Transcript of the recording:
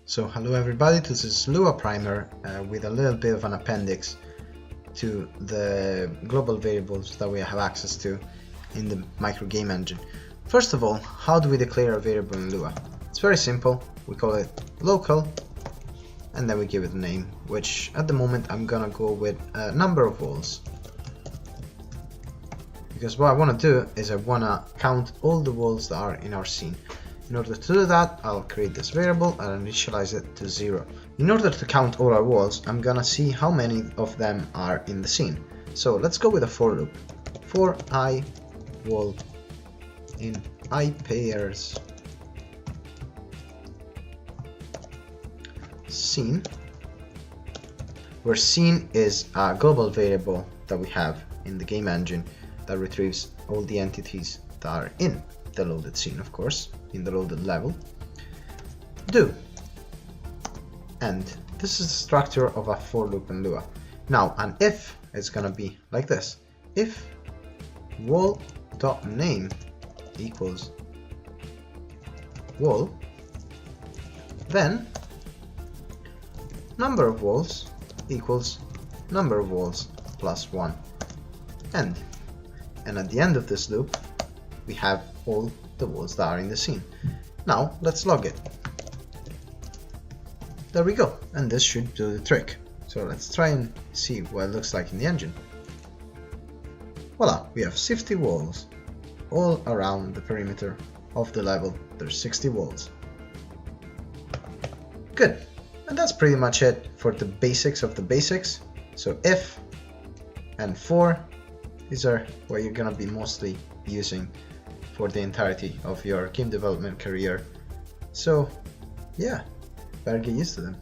So hello everybody, this is Lua Primer with a little bit of an appendix to the global variables that we have access to in the micro game engine. First of all, how do we declare a variable in Lua? It's very simple. We call it local and then we give it a name, which at the moment I'm gonna go with a number of walls. Because what I want to do is I want to count all the walls that are in our scene. In order to do that, I'll create this variable and initialize it to 0. In order to count all our walls, I'm gonna see how many of them are in the scene. So let's go with a for loop. For I wall in I pairs scene, where scene is a global variable that we have in the game engine that retrieves all the entities that are in the loaded scene, of course, in the loaded level. Do. And this is the structure of a for loop in Lua. Now, an if is gonna be like this. If wall.name equals wall, then number of walls equals number of walls plus 1. End. And at the end of this loop, we have all the walls that are in the scene. Now let's log it. There we go, and this should do the trick. So let's try and see what it looks like in the engine. Voila, we have 60 walls all around the perimeter of the level. There's 60 walls. Good, and that's pretty much it for the basics of the basics. So if and for, these are what you're gonna be mostly using for the entirety of your game development career. So yeah, better get used to them.